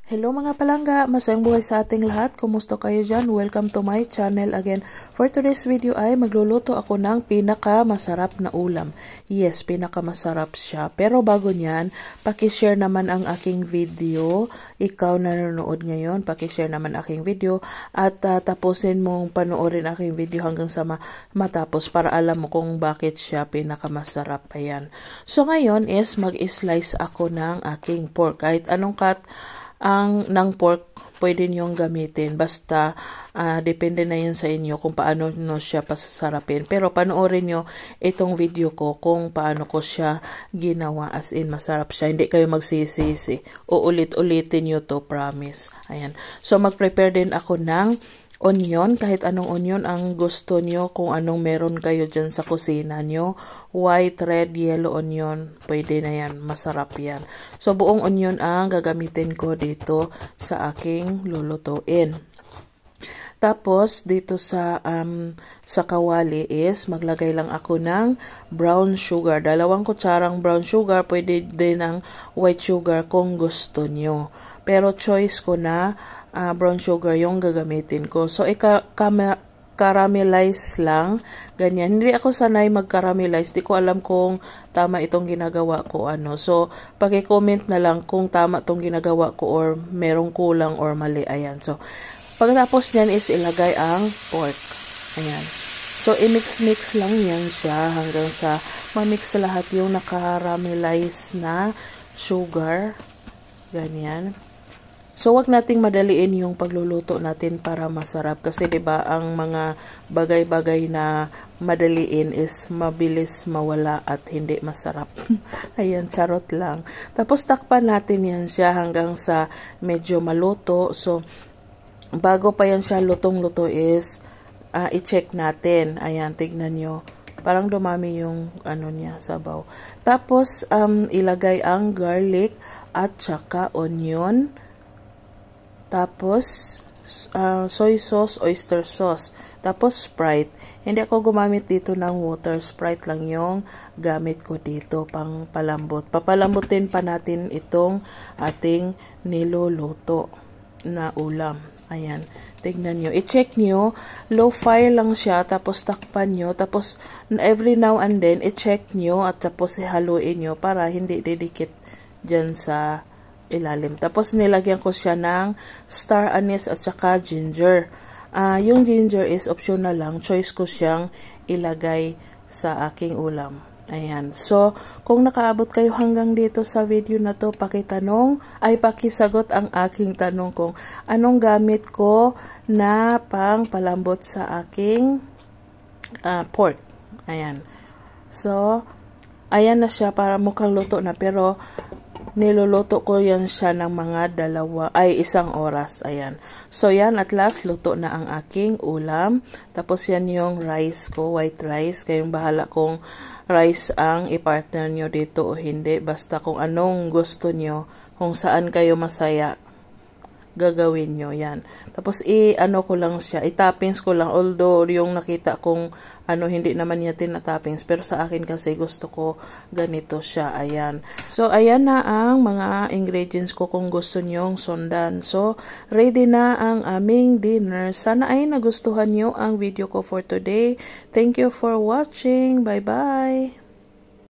Hello mga palangga, masayang buhay sa ating lahat. Kumusta kayo dyan? Welcome to my channel again. For today's video ay magluluto ako ng pinaka-masarap na ulam. Yes, pinaka-masarap siya. Pero bago nyan, pakishare naman ang aking video. Ikaw na nanonood ngayon, pakishare naman aking video. At tapusin mong panoorin aking video hanggang sa matapos para alam mo kung bakit siya pinaka-masarap. Ayan. So ngayon is mag-slice ako ng aking pork. Kahit anong cut ng pork pwede niyong gamitin, basta depende na yan sa inyo kung paano nyo siya pasasarapin. Pero panoorin nyo itong video ko kung paano ko siya ginawa, as in masarap siya, hindi kayo magsisisi, uulit-ulitin nyo to, promise. Ayan, so mag-prepare din ako ng onion, kahit anong onion ang gusto nyo, kung anong meron kayo dyan sa kusina nyo. White, red, yellow onion, pwede na yan, masarap yan. So buong onion ang gagamitin ko dito sa aking lulutuin. Tapos dito sa kawali is maglagay lang ako ng brown sugar. 2 kutsarang brown sugar, pwede din ang white sugar kung gusto nyo. Pero choice ko na brown sugar yung gagamitin ko. So caramelize lang, ganyan. Hindi ako sanay mag-caramelize, di ko alam kung tama itong ginagawa ko So paki-comment na lang kung tama itong ginagawa ko or merong kulang or mali. Ayan. So pagkatapos niyan is ilagay ang pork. Ayan. So i-mix-mix lang yan siya hanggang sa ma-mix lahat yung nakaramelize na sugar. Ganyan. So wag nating madaliin yung pagluluto natin para masarap, kasi 'di ba ang mga bagay-bagay na madaliin is mabilis mawala at hindi masarap. Ayan, charot lang. Tapos takpan natin yan siya hanggang sa medyo maluto. So bago pa yan siya lutong-luto is i-check natin. Ayan, tignan nyo. Parang dumami yung niya, sabaw. Tapos ilagay ang garlic at saka onion. Tapos soy sauce, oyster sauce. Tapos Sprite. Hindi ako gumamit dito ng water. Sprite lang yung gamit ko dito pang palambot. Papalambutin pa natin itong ating niluluto na ulam. Ayan, tignan nyo. I-check nyo, low fire lang siya, tapos takpan nyo, tapos every now and then, i-check nyo, at tapos ihaluin nyo para hindi didikit dyan sa ilalim. Tapos nilagyan ko siya ng star anise at saka ginger. Yung ginger is optional lang, choice ko siyang ilagay sa aking ulam. Ayan. So, kung nakaabot kayo hanggang dito sa video na to, pakisagot ang aking tanong kung anong gamit ko na pang palambot sa aking pork. Ayan. So, ayan na siya, para mukhang luto na, pero niluluto ko yan siya ng mga 1 oras. Ayan. So, yan, at last, luto na ang aking ulam. Tapos, yan yung rice ko, white rice. Kayong bahala kung rice ang i-partner nyo dito o hindi. Basta kung anong gusto nyo, kung saan kayo masaya, gagawin nyo. Yan. Tapos, ko lang siya, i-toppings ko lang. Although, yung nakita kong hindi naman niya tinatoppings. Pero sa akin kasi gusto ko ganito siya. Ayan. So, ayan na ang mga ingredients ko kung gusto nyong sundan. So, ready na ang aming dinner. Sana ay nagustuhan nyo ang video ko for today. Thank you for watching. Bye-bye!